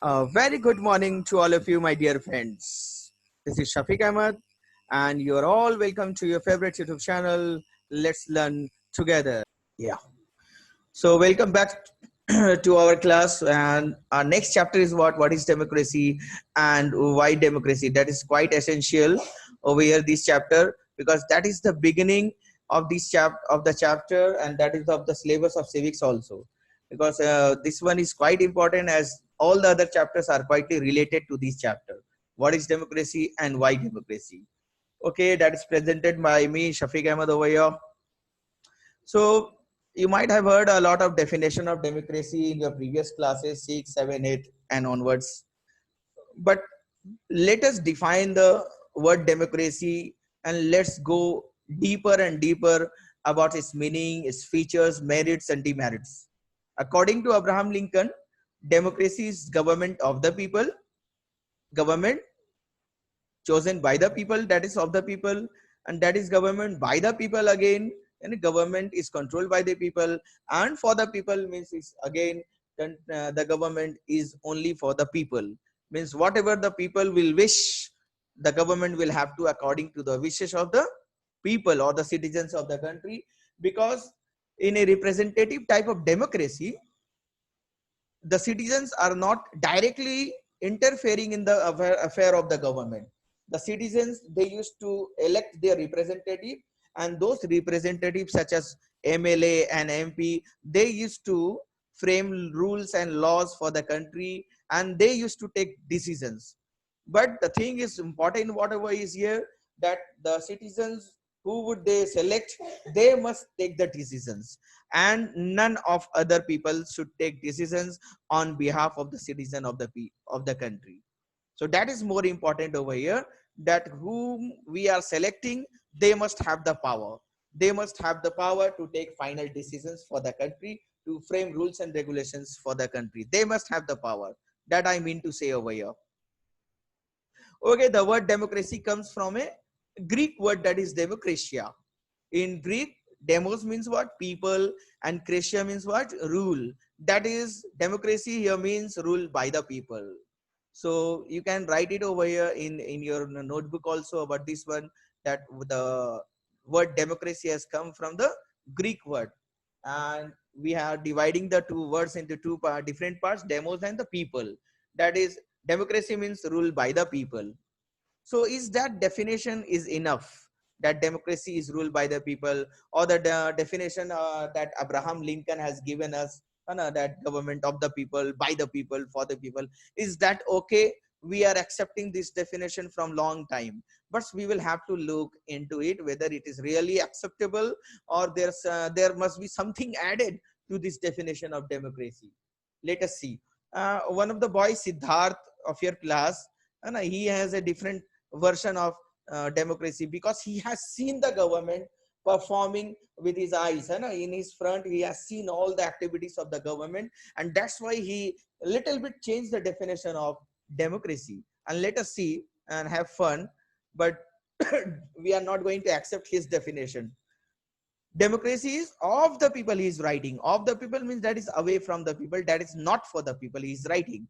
Very good morning to all of you, my dear friends. This is Shafiq Ahmed, and you're all welcome to your favorite YouTube channel. Let's learn together. Yeah. So, welcome back to our class. And our next chapter is what is democracy and why democracy. That is quite essential over here, this chapter, because that is the beginning of this chapter, and that is of the syllabus of civics also. Because this one is quite important, as all the other chapters are quite related to this chapter. What is democracy and why democracy? Okay, that is presented by me, Shafiq Ahmed over here. So you might have heard a lot of definition of democracy in your previous classes, 6, 7, 8 and onwards. But let us define the word democracy and let's go deeper and deeper about its meaning, its features, merits and demerits. According to Abraham Lincoln, democracy is government of the people, government chosen by the people, that is of the people, and that is government by the people again, and government is controlled by the people and for the people means is again the government is only for the people, means whatever the people will wish, the government will have to according to the wishes of the people or the citizens of the country. Because in a representative type of democracy, the citizens are not directly interfering in the affair of the government. The citizens, they used to elect their representative, and those representatives such as MLA and MP, they used to frame rules and laws for the country, and they used to take decisions. But the thing is important, whatever is here, that the citizens who would they select, they must take the decisions, and none of other people should take decisions on behalf of the citizen of the country. So that is more important over here, that whom we are selecting, they must have the power. They must have the power to take final decisions for the country, to frame rules and regulations for the country. They must have the power. That I mean to say over here. Okay, the word democracy comes from a Greek word, that is demokratia. In Greek, demos means what? People, and kratia means what? Rule. That is, democracy here means rule by the people. So you can write it over here in your notebook also about this one, that the word democracy has come from the Greek word. And we are dividing the two words into two different parts, demos and the people. That is, democracy means rule by the people. So is that definition is enough, that democracy is ruled by the people, or the definition that Abraham Lincoln has given us, that government of the people, by the people, for the people, is that okay? We are accepting this definition from long time, but we will have to look into it whether it is really acceptable, or there must be something added to this definition of democracy. Let us see. One of the boys, Siddharth, of your class, and he has a different version of democracy, because he has seen the government performing with his eyes, and in his front he has seen all the activities of the government, and that's why he little bit changed the definition of democracy. And let us see and have fun, but we are not going to accept his definition. Democracy is of the people, he is writing. Of the people means that is away from the people, that is not for the people, he is writing.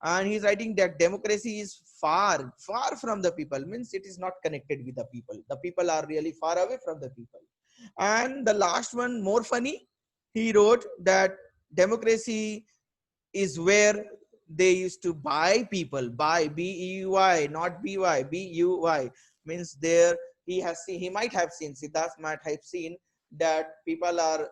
And he's writing that democracy is far from the people, means it is not connected with the people are really far away from the people. And the last one, more funny, he wrote that democracy is where they used to buy people, buy, B-E-U-Y, not B-Y, B-U-Y, means there he has seen, he might have seen, Siddharth might have seen that people are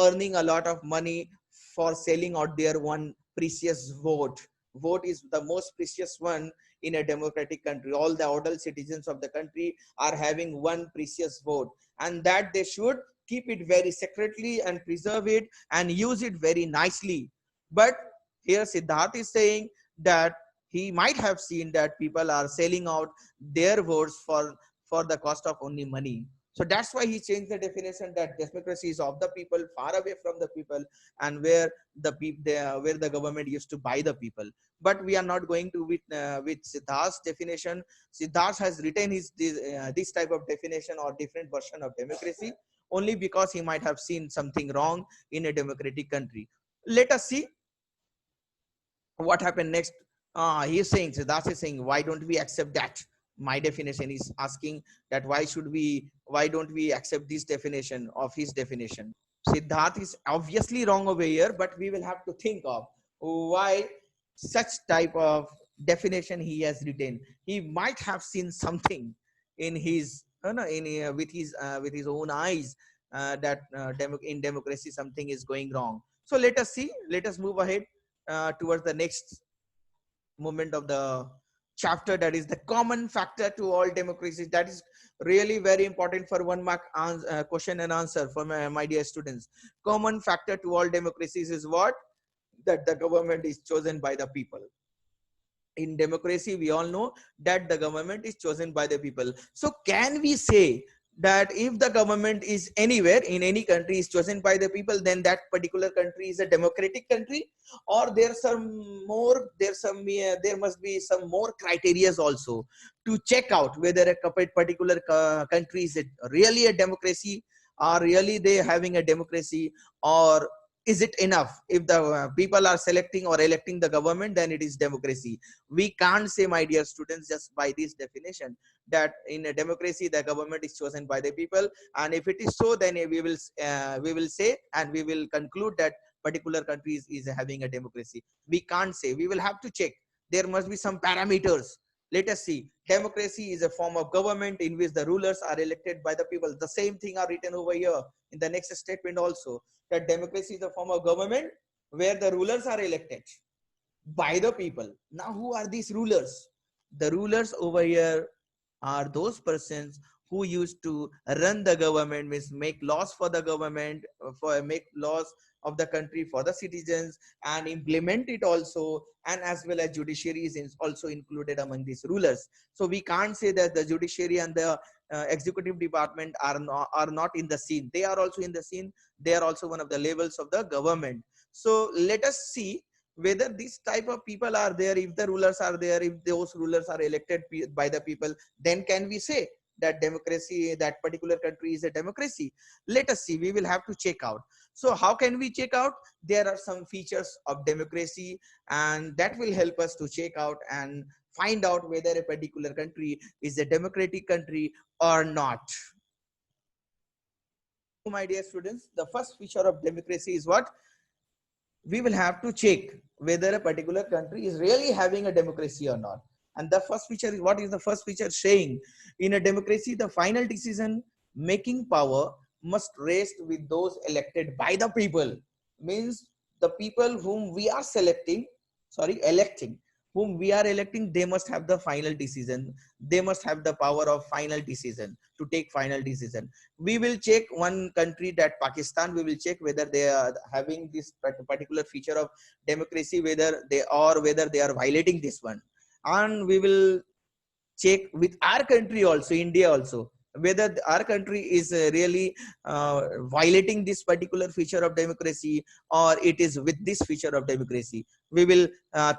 earning a lot of money for selling out their one precious vote. Vote is the most precious one in a democratic country. All the adult citizens of the country are having one precious vote, and that they should keep it very secretly and preserve it and use it very nicely. But here Siddharth is saying that he might have seen that people are selling out their votes for the cost of only money. So that's why he changed the definition, that democracy is of the people, far away from the people, and where the people, where the government used to buy the people. But we are not going to with Siddharth's definition. Siddharth has written his this type of definition or different version of democracy only because he might have seen something wrong in a democratic country. Let us see what happened next? He is saying, Siddharth is saying, why don't we accept that? My definition is asking that why don't we accept this definition of his definition? Siddharth is obviously wrong over here, but we will have to think of why such type of definition he has written. He might have seen something in his, no, in with his own eyes, that in democracy something is going wrong. So let us see. Let us move ahead towards the next moment of the chapter, that is the common factor to all democracies. That is really very important for 1 mark question and answer for my dear students. Common factor to all democracies is what? That the government is chosen by the people. In democracy, we all know that the government is chosen by the people. So can we say that if the government is anywhere in any country is chosen by the people, then that particular country is a democratic country? Or there's some more, there must be some more criterias also to check out whether a particular country is really a democracy, or really they having a democracy, or is it enough if the people are selecting or electing the government, then it is democracy? We can't say, my dear students, just by this definition, that in a democracy the government is chosen by the people. And if it is so, then we will say, and we will conclude that particular country is having a democracy. We can't say. We will have to check. There must be some parameters. Let us see. Democracy is a form of government in which the rulers are elected by the people. The same thing are written over here in the next statement also, that democracy is a form of government where the rulers are elected by the people. Now, who are these rulers? The rulers over here are those persons who used to run the government, means make laws for the government, for make laws of the country for the citizens, and implement it also, and as well as judiciary is also included among these rulers. So we can't say that the judiciary and the executive department are not in the scene. They are also in the scene. They are also one of the levels of the government. So let us see whether this type of people are there. If the rulers are there, if those rulers are elected by the people, then can we say that democracy, that particular country is a democracy? Let us see. We will have to check out. So how can we check out? There are some features of democracy, and that will help us to check out and find out whether a particular country is a democratic country or not. My dear students, the first feature of democracy is what? We will have to check whether a particular country is really having a democracy or not. And the first feature is, what is the first feature saying? In a democracy, the final decision making power must rest with those elected by the people. Means the people whom we are electing, whom we are electing, they must have the final decision. They must have the power of final decision, to take final decision. We will check one country, that Pakistan. We will check whether they are having this particular feature of democracy, whether they are violating this one. And we will check with our country also, India also, whether our country is really violating this particular feature of democracy, or it is with this feature of democracy. We will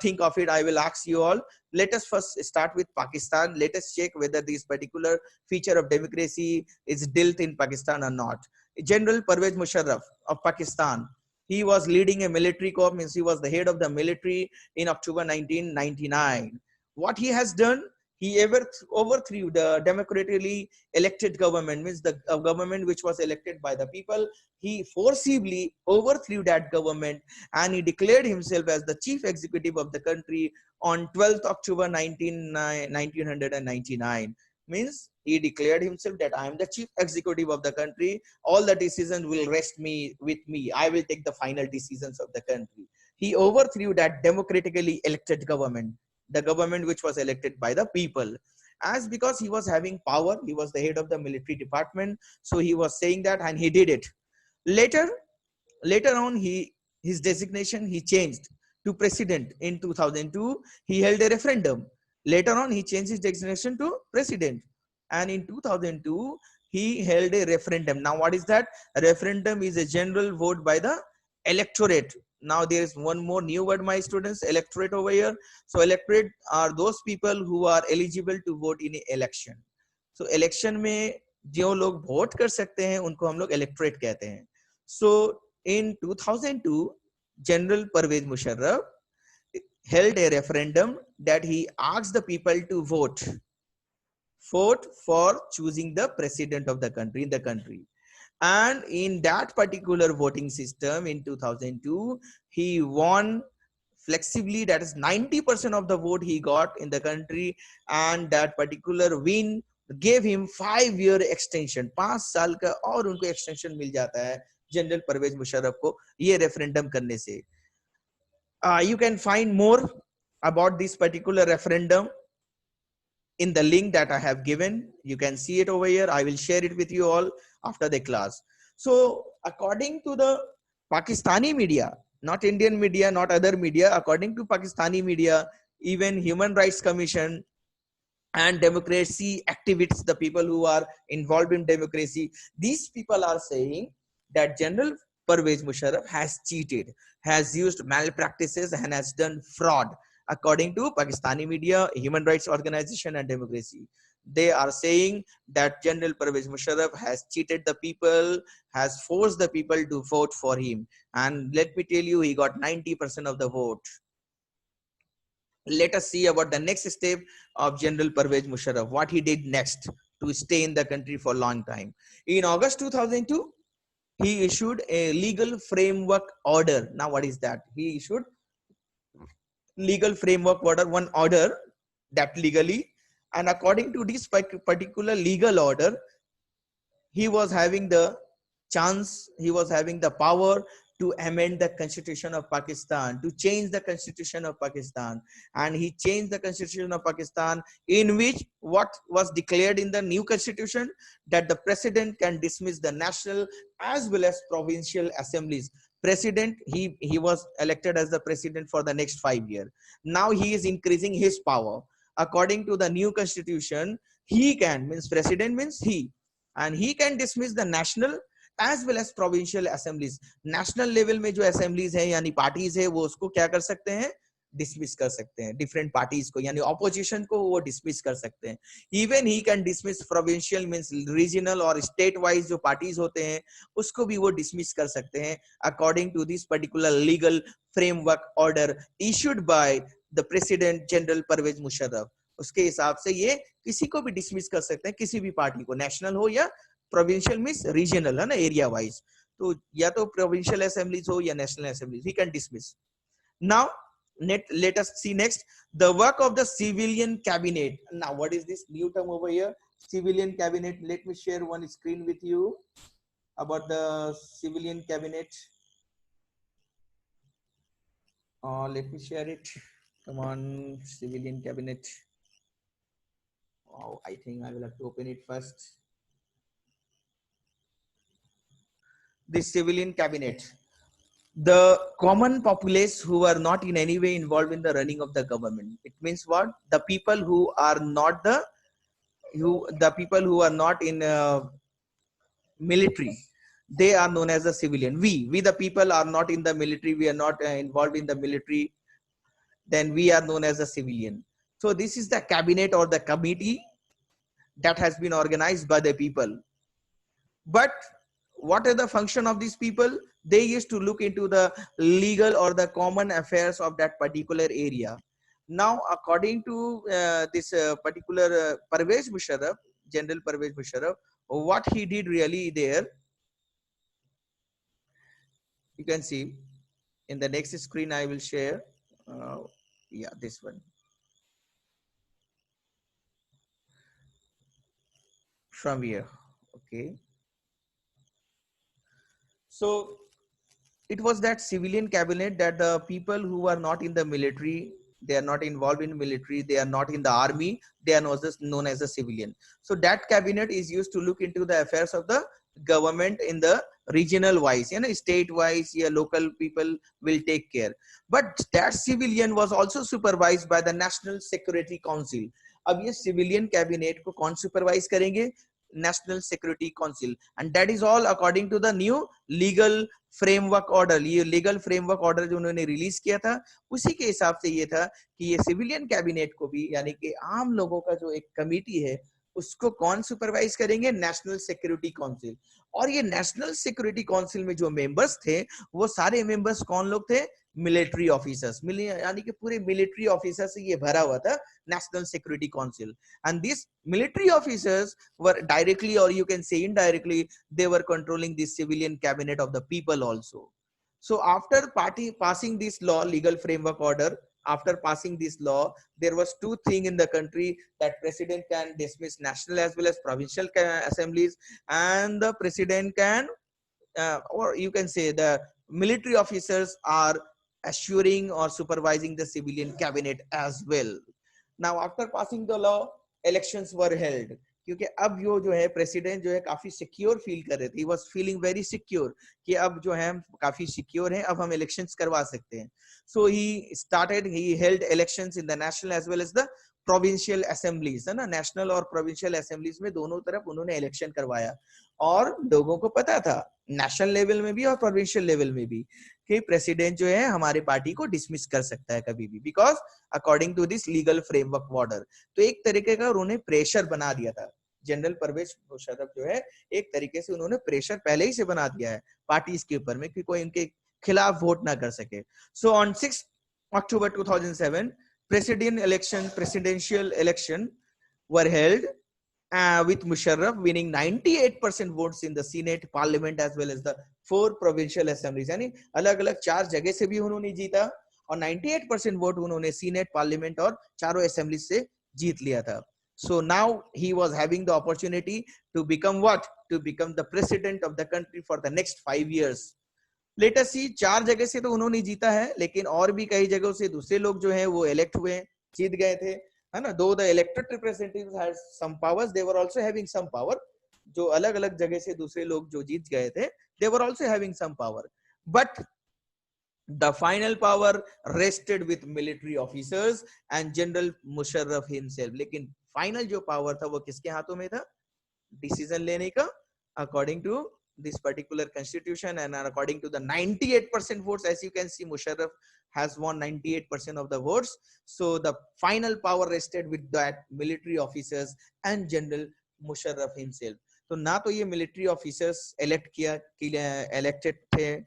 think of it. I will ask you all. Let us first start with Pakistan. Let us check whether this particular feature of democracy is dealt in Pakistan or not. General Pervez Musharraf of Pakistan, he was leading a military corps, means he was the head of the military in October 1999. What he has done, he overthrew the democratically elected government, means the government which was elected by the people. He forcibly overthrew that government, and he declared himself as the chief executive of the country on 12th October 1999. Means he declared himself that I am the chief executive of the country. All the decisions will rest with me. I will take the final decisions of the country. He overthrew that democratically elected government, the government which was elected by the people. As because he was having power, he was the head of the military department, so he was saying that, and he did it. Later on, his designation he changed to president. In 2002, he held a referendum. Later on, he changed his designation to president, and in 2002 he held a referendum. Now what is that? A referendum is a general vote by the electorate. Now there is one more new word, my students, electorate over here. So electorate are those people who are eligible to vote in election. So election में जो लोग vote कर सकते हैं उनको हम लोग electorate कहते हैं. So in 2002, General Pervez Musharraf held a referendum that he asked the people to vote for choosing the president of the country in the country. And in that particular voting system in 2002, he won flexibly. That is 90% of the vote he got in the country, and that particular win gave him 5-year extension. 5 साल का और उनको extension मिल जाता है general Parvez Musharraf को ये referendum करने से. You can find more about this particular referendum in the link that I have given. You can see it over here. I will share it with you all after the class. So according to the Pakistani media, not Indian media, not other media, according to Pakistani media, even Human Rights Commission and democracy activists, the people who are involved in democracy, these people are saying that General Pervez Musharraf has cheated, has used malpractices and has done fraud. According to Pakistani media, human rights organization and democracy, they are saying that General Pervez Musharraf has cheated the people, has forced the people to vote for him. And let me tell you, he got 90% of the vote. Let us see about the next step of General Pervez Musharraf, what he did next to stay in the country for a long time. In August 2002, he issued a legal framework order. Now, what is that? He issued legal framework order, one order that legally, and according to this particular legal order, he was having the chance, he was having the power to amend the constitution of Pakistan, to change the constitution of Pakistan. And he changed the constitution of Pakistan, in which what was declared in the new constitution, that the president can dismiss the national as well as provincial assemblies. President, he was elected as the president for the next 5 years. Now he is increasing his power. According to the new constitution, he can, means president means he, and he can dismiss the national as well as provincial assemblies. National level में जो assemblies है यानी parties है, वो उसको क्या कर सकते हैं, dismiss कर सकते हैं. Different parties को यानी opposition को वो dismiss कर सकते हैं. Even he can dismiss provincial means regional or state wise जो parties होते हैं उसको भी वो dismiss कर सकते हैं. According to this particular legal framework order issued by the President General Pervez Musharraf, उसके हिसाब से ये किसी को भी dismiss कर सकते हैं, किसी भी पार्टी को, national हो या provincial means regional है ना, area wise. तो या तो provincial assemblies हो या national assemblies, he can dismiss. Now let us see next the work of the civilian cabinet. Now what is this new term over here, civilian cabinet? Let me share one screen with you about the civilian cabinet. Let me share it. Come on, civilian cabinet. Oh, I think I will have to open it first. The civilian cabinet, the common populace who are not in any way involved in the running of the government. It means what? The people who are not the people who are not in military, they are known as the civilian. We the people are not in the military, we are not involved in the military, then we are known as a civilian. So this is the cabinet or the committee that has been organized by the people. But what are the function of these people? They used to look into the legal or the common affairs of that particular area. Now, according to this particular Pervez Musharraf, General Pervez Musharraf, what he did really there, you can see in the next screen I will share. Yeah, this one. From here, okay. So it was that civilian cabinet that the people who are not in the military, they are not involved in military, they are not in the army, they are known as a civilian. So that cabinet is used to look into the affairs of the government in the regional wise, state wise, local people will take care. But that civilian was also supervised by the National Security Council. अब ये civilian cabinet को कौन supervise करेंगे? National Security Council, and that is all according to the new legal framework order. ये legal framework order जो उन्होंने release किया था, उसी के हिसाब से ये था कि ये सिविलियन कैबिनेट को भी, यानी कि आम लोगों का जो एक कमेटी है, उसको कौन सुपरवाइज करेंगे? National security council. और ये नेशनल सिक्योरिटी काउंसिल में जो मेंबर्स थे, वो सारे मेंबर्स कौन लोग थे? मिलिट्री ऑफिसर्स, यानी कि पूरे मिलिट्री ऑफिसर से ये भरा हुआ था national security council. And this military officers were directly or you can say indirectly they were controlling this civilian cabinet of the people also. So after passing this law, legal framework order, after passing this law, there was two things in the country, that president can dismiss national as well as provincial assemblies, and the president can or you can say the military officers are assuring or supervising the civilian cabinet as well. Now after passing the law, elections were held, क्योंकि अब जो है president जो है काफी secure feel कर रहे थे. He was feeling very secure कि अब जो है हम काफी सिक्योर हैं, अब हम इलेक्शंस करवा सकते हैं. So he held elections in the national as well as the provincial assemblies, है ना. नेशनल और प्रोविंशियल असेंबलीज में दोनों तरफ उन्होंने इलेक्शन करवाया. और लोगों को पता था नेशनल लेवल में भी और प्रोविंशियल लेवल में भी कि प्रेसिडेंट जो है हमारी पार्टी को डिसमिस कर सकता है कभी भी, because according to this legal framework order. तो एक तरीके का उन्होंने प्रेशर बना दिया था. जनरल परवेज मुशर्रफ जो है एक तरीके से उन्होंने प्रेशर पहले ही से बना दिया है पार्टीज के ऊपर में कि कोई इनके खिलाफ वोट ना कर सके. So on 6 October 2007, presidential election were held with Musharraf winning 98% votes in the Senate, Parliament as well as the 4 provincial assemblies. यानी अलग-अलग 4 जगह से भी उन्होंने जीता और 98% वोट उन्होंने सीनेट, पार्लियामेंट और चारों असेंबली से जीत लिया था. So now he was having the opportunity to become what? To become the president of the country for the next 5 years. Let us see, 4 जगह से तो उन्होंने जीता है, लेकिन और भी कई जगहों से दूसरे लोग जो हैं वो इलेक्ट हुए, जीत गए थे, है ना. Though the elected representatives had some powers, they were also having some power. जो अलग-अलग जगह से दूसरे लोग जो जीत गए थे, they were also having some power. But the final power rested with military officers and General Musharraf himself. लेकिन फाइनल जो पावर था वो किसके हाथों में था? डिसीजन लेने का, according to this particular constitution and according to the 98% votes. As you can see, Musharraf has won 98% of the votes. So the final power rested with that military officers and General Musharraf himself. तो ना तो ये military officers elected थे,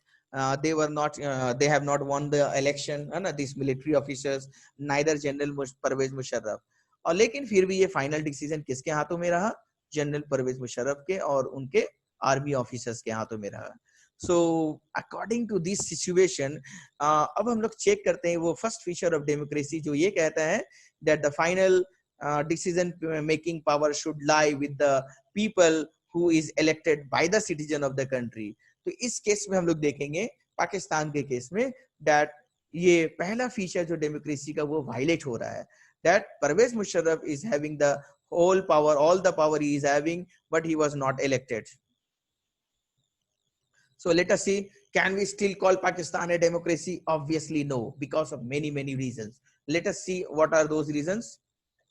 they were not they have not won the election, है ना, these military officers, neither General Pervez Musharraf. और लेकिन फिर भी ये फाइनल डिसीजन किसके हाथों में रहा? जनरल परवेज मुशर्रफ के और उनके आर्मी ऑफिसर्स के हाथों में रहा. So according to this situation, अब हम लोग चेक करते हैं वो फर्स्ट फीचर ऑफ डेमोक्रेसी जो ये कहता है that the final decision making power should lie with the people who is elected by the citizen of the country. तो इस केस में हम लोग देखेंगे पाकिस्तान के केस में दैट ये पहला फीचर जो डेमोक्रेसी का वो वायलेट हो रहा है, that Pervez Musharraf is having the whole power, all the power he is having, but he was not elected. So let us see, can we still call Pakistan a democracy? Obviously no, because of many reasons. Let us see what are those reasons.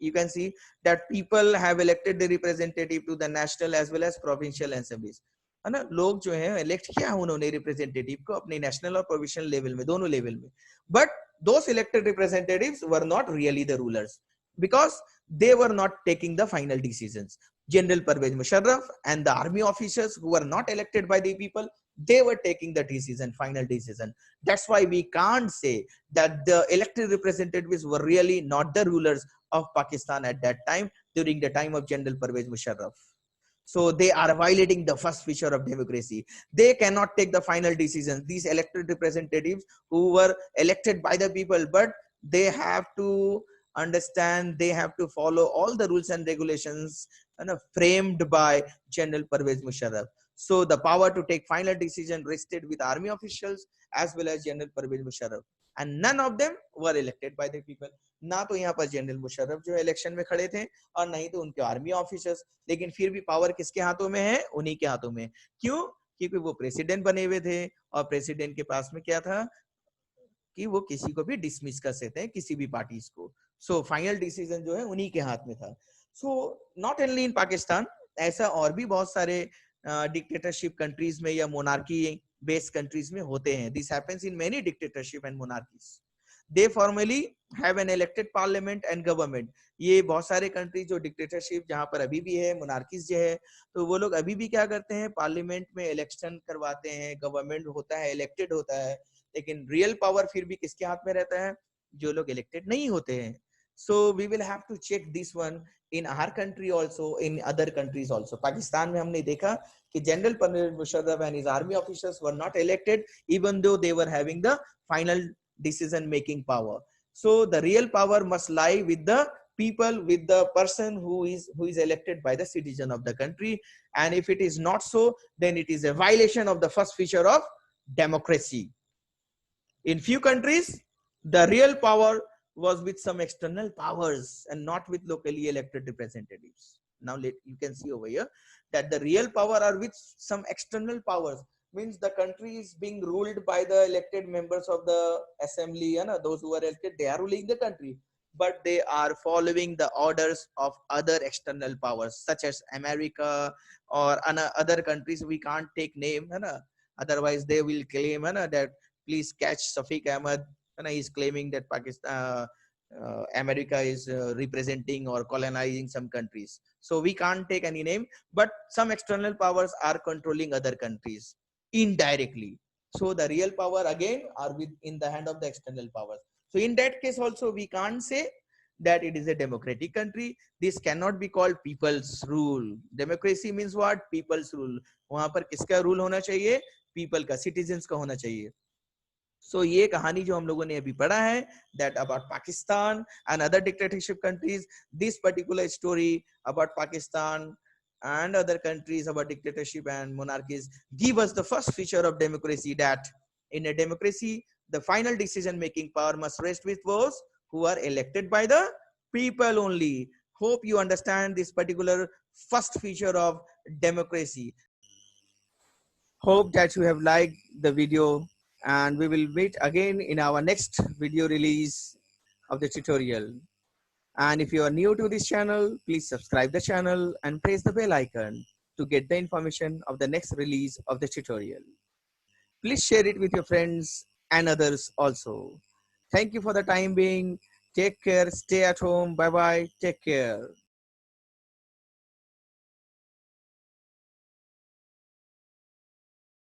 You can see that people have elected the representative to the national as well as provincial assemblies, है ना. लोग जो हैं elect किया उन्होंने representative को अपने national और प्रोविंशियल लेवल में, दोनों लेवल में. But those elected representatives were not really the rulers because they were not taking the final decisions. General Pervez Musharraf and the army officers who were not elected by the people, they were taking the decision, final decision. That's why we can't say that the elected representatives were really not the rulers of Pakistan at that time, during the time of General Pervez Musharraf. So they are violating the first feature of democracy. They cannot take the final decisions. These elected representatives who were elected by the people, but they have to understand, they have to follow all the rules and regulations framed by General Pervez Musharraf. So the power to take final decision rested with army officials as well as General Pervez Musharraf. And none of them were elected by the people. ना तो यहाँ पर general Musharraf जो election में खड़े थे और नहीं तो उनके आर्मी ऑफिसर्स, लेकिन फिर भी पावर किसके हाथों में है? उन्हीं के हाथों में. क्यों? क्योंकि वो प्रेसिडेंट बने हुए थे और प्रेसिडेंट के पास में क्या था कि वो किसी को भी डिसमिस कर सकते हैं, किसी भी पार्टीज को. सो फाइनल डिसीजन जो है उन्हीं के हाथ में था. So not only in Pakistan, ऐसा और भी बहुत सारे डिक्टेटरशिप कंट्रीज में या मोनार्की बेस्ड कंट्रीज में होते हैं. This happens in many dictatorship and monarchies. They formally have an elected parliament and government. ये बहुत सारे कंट्री जो डिक्टेटरशिप जहां पर अभी भी है, मोनार्कीज जो है, तो वो लोग अभी भी क्या करते हैं, पार्लियामेंट में इलेक्शन करवाते हैं, गवर्नमेंट होता है, इलेक्टेड होता है. लेकिन रियल पावर फिर भी किसके हाथ में रहता है? जो लोग इलेक्टेड नहीं होते हैं. So we will have to check this one in our country also, in other countries also. Pakistan में हमने देखा कि general Parvez Musharraf and his army officers were not elected even though they were having the final decision making power. So the real power must lie with the people, with the person who is elected by the citizen of the country. And if it is not so, then it is a violation of the first feature of democracy. In few countries, the real power was with some external powers and not with locally elected representatives. Now you can see over here that the real power are with some external powers. Means the country is being ruled by the elected members of the assembly, and those who are elected, they are ruling the country, but they are following the orders of other external powers such as America or other countries. We can't take name, otherwise they will claim that please catch Shafiq Ahmad, and he is claiming that Pakistan, America is representing or colonizing some countries. So we can't take any name, but some external powers are controlling other countries indirectly. So the real power again are in the hand of the external powers. So in that case also we can't say that it is a democratic country. This cannot be called people's rule. Democracy means what? People's rule. वहां पर किसका rule होना चाहिए? People का, citizens का होना चाहिए. So ये कहानी जो हम लोगों ने अभी पढ़ा है, that about Pakistan and other dictatorship countries, this particular story about Pakistan and other countries about dictatorship and monarchies give us the first feature of democracy, that in a democracy the final decision making power must rest with those who are elected by the people only. Hope you understand this particular first feature of democracy. Hope that you have liked the video, and we will meet again in our next video release of the tutorial. And if you are new to this channel, please subscribe the channel and press the bell icon to get the information of the next release of the tutorial. Please share it with your friends and others also. Thank you for the time being. Take care. Stay at home. Bye bye. Take care.